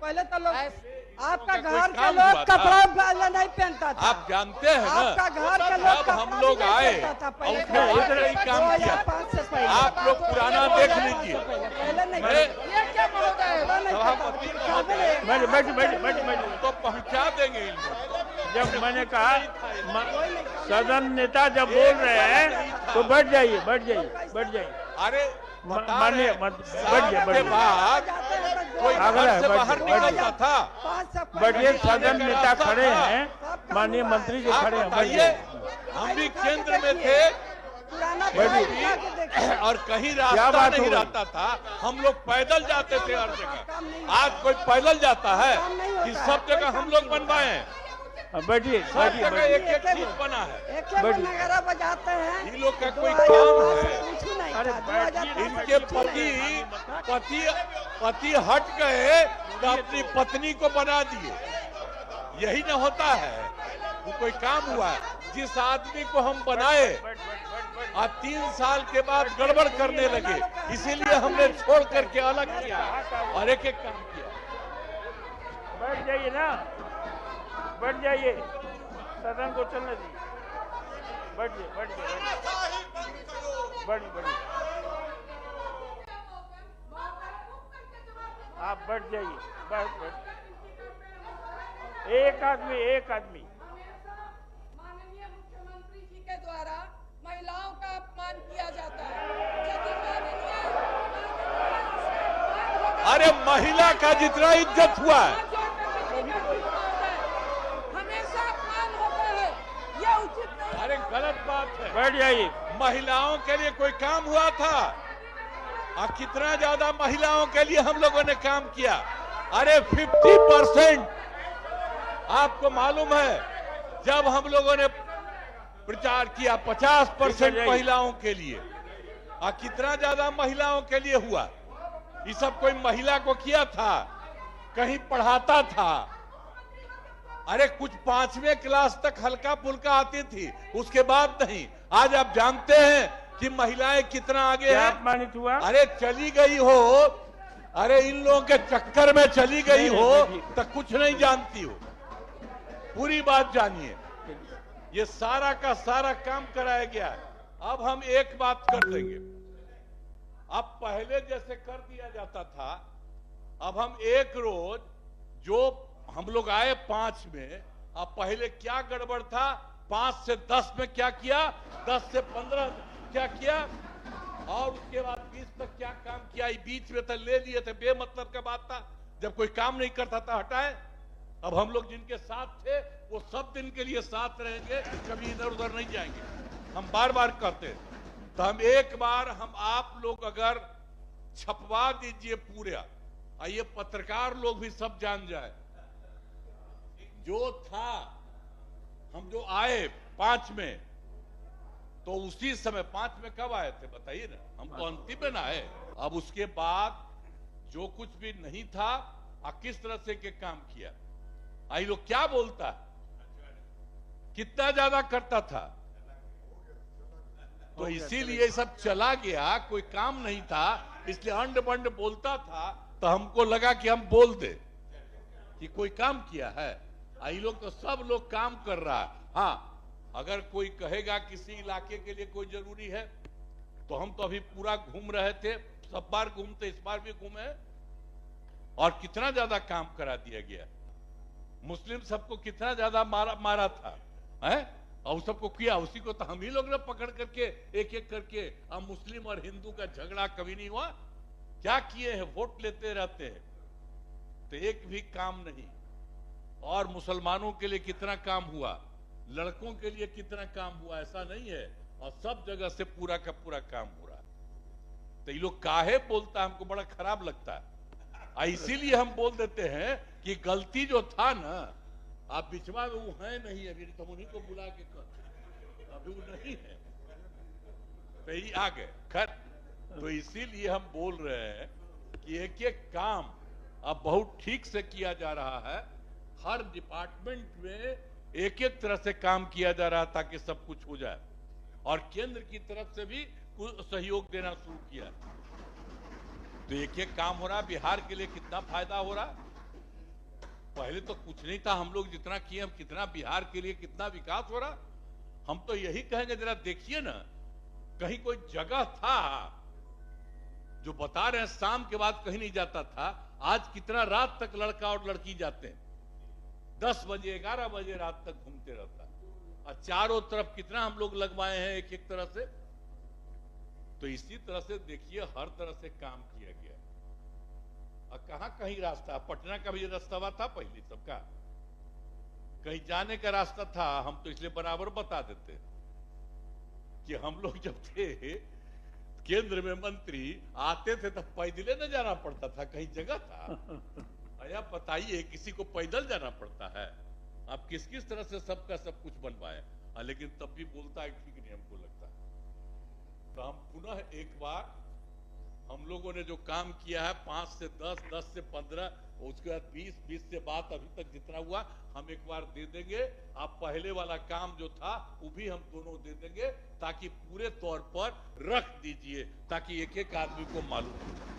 पहले तो लोग आपका घर के लोग कपड़ा नहीं पहनता था। आप जानते हैं ना, आपका घर के लोग जब हम लोग आए उसने ही काम किया। आप लोग पुराना देख लीजिए। तो पहुंचा देंगे इनको। जब मैंने कहा सदन नेता जब बोल रहे हैं तो बैठ जाइए, बैठ जाइए, बैठ जाइए। अरे मानिए के बाद कोई घर से बाहर निकलता था। बैठिए, सदन नेता खड़े हैं, माननीय मंत्री जी खड़े हैं, बताइए। हम भी केंद्र में थे और कहीं रास्ता नहीं रहता था, हम लोग पैदल जाते थे हर जगह। आज कोई पैदल जाता है कि सब जगह हम लोग बनवाए हैं। बैठिए, बैठिए, एक एक चीज बना है। नगारा बजाते हैं। इन लोग का कोई काम है? अरे इनके पति हट गए तो अपनी पत्नी को बना दिए। यही न होता है। वो कोई काम हुआ है? जिस आदमी को हम बनाए आज 3 साल के बाद गड़बड़ करने लगे, इसीलिए हमने छोड़ करके अलग किया और एक एक काम किया। बैठ जाइए ना, बैठ जाइए, सदन को चलने दीजिए। बैठ जाइए, बैठ जाइए, बैठ, आप बैठ जाइए, बैठ। एक आदमी माननीय मुख्यमंत्री जी के द्वारा महिलाओं का अपमान किया जाता है। अरे महिला का जितना इज्जत हुआ है हमेशा अपमान होता है, यह उचित नहीं। अरे गलत बात है। बैठ जाइए। महिलाओं के लिए कोई काम हुआ था? और कितना ज्यादा महिलाओं के लिए हम लोगों ने काम किया। अरे 50% आपको मालूम है, जब हम लोगों ने प्रचार किया 50% महिलाओं के लिए, और कितना ज्यादा महिलाओं के लिए हुआ। ये सब कोई महिला को किया था? कहीं पढ़ाता था? अरे कुछ 5वीं क्लास तक हल्का फुल्का आती थी, उसके बाद नहीं। आज आप जानते हैं कि महिलाएं कितना आगे हैं। अपमानित हुआ? अरे चली गई हो, अरे इन लोगों के चक्कर में चली गई हो तो कुछ नहीं जानती हो। पूरी बात जानिए। ये सारा का सारा काम कराया गया है। अब हम एक बात कर देंगे। अब पहले जैसे कर दिया जाता था, अब हम एक रोज जो हम लोग आए 5 में, अब पहले क्या गड़बड़ था, 5 से 10 में क्या किया, 10 से 15 क्या किया, और उसके बाद 20 तक क्या काम किया। बीच में तो ले लिए थे, बेमतलब का बात था। जब कोई काम नहीं करता था हटाए। अब हम लोग जिनके साथ थे वो सब दिन के लिए साथ रहेंगे, कभी इधर उधर नहीं जाएंगे। हम बार बार कहते हैं। तो हम एक बार हम आप लोग अगर छपवा दीजिए पूरे, ये पत्रकार लोग भी सब जान जाए जो था। हम जो आए 5 में, तो उसी समय 5 में कब आए थे बताइए ना? हम तो अंतिम में ना आए। अब उसके बाद जो कुछ भी नहीं था किस तरह से के काम किया। आई लोग क्या बोलता है, कितना ज्यादा करता था। तो इसीलिए सब चला गया, कोई काम नहीं था, इसलिए अंड बंड बोलता था। तो हमको लगा कि हम बोल दे कि कोई काम किया है। आई लोग तो सब लोग काम कर रहा है। हाँ, अगर कोई कहेगा किसी इलाके के लिए कोई जरूरी है, तो हम तो अभी पूरा घूम रहे थे, सब बार घूमते, इस बार भी घूमे, और कितना ज्यादा काम करा दिया गया। मुस्लिम सबको कितना ज्यादा मारा था, है? और सबको किया, उसी को तो हम ही लोग ने पकड़ करके एक एक करके। अब मुस्लिम और हिंदू का झगड़ा कभी नहीं हुआ। क्या किए हैं? वोट लेते रहते हैं, तो एक भी काम नहीं। और मुसलमानों के लिए कितना काम हुआ, लड़कों के लिए कितना काम हुआ, ऐसा नहीं है। और सब जगह से पूरा का पूरा काम हो रहा है। तो ये लोग काहे बोलता है, हमको बड़ा खराब लगता है। इसीलिए हम बोल देते हैं कि गलती जो था ना, आप बिचवा में वो है नहीं, अभी तो उन्हीं को बुला के कर, अभी वो नहीं है, तो ये आ गए। खैर, तो इसीलिए हम बोल रहे हैं कि एक एक काम अब बहुत ठीक से किया जा रहा है। हर डिपार्टमेंट में एक एक तरह से काम किया जा रहा है ताकि सब कुछ हो जाए। और केंद्र की तरफ से भी सहयोग देना शुरू किया। तो एक एक काम हो रहा। बिहार के लिए कितना फायदा हो रहा। पहले तो कुछ नहीं था, हम लोग जितना किए, हम कितना बिहार के लिए कितना विकास हो रहा। हम तो यही कहेंगे, जरा देखिए ना, कहीं कोई जगह था जो बता रहे हैं शाम के बाद कहीं नहीं जाता था, आज कितना रात तक लड़का और लड़की जाते हैं, 10 बजे 11 बजे रात तक घूमते रहता है। और चारों तरफ कितना हम लोग लगवाए हैं एक एक तरह से। तो इसी तरह से देखिए हर तरह से काम किया गया। और कहां कहीं रास्ता, पटना का भी रास्ता था पहले सबका, कहीं जाने का रास्ता था। हम तो इसलिए बराबर बता देते कि हम लोग जब थे केंद्र में मंत्री, आते थे तब पैदल न जाना पड़ता था, कहीं जगह था? आया बताइए, किसी को पैदल जाना पड़ता है? आप किस किस तरह से सबका सब कुछ बनवाए, लेकिन तब भी बोलता है ठीक नहीं हमको लगता। तो हम पुनः एक बार, हम लोगों ने जो काम किया है 5 से 10, 10 से 15, उसके बाद 20, 20 से बात अभी तक जितना हुआ हम एक बार दे देंगे। आप पहले वाला काम जो था वो भी हम दोनों दे देंगे, ताकि पूरे तौर पर रख दीजिए, ताकि एक एक आदमी को मालूम हो।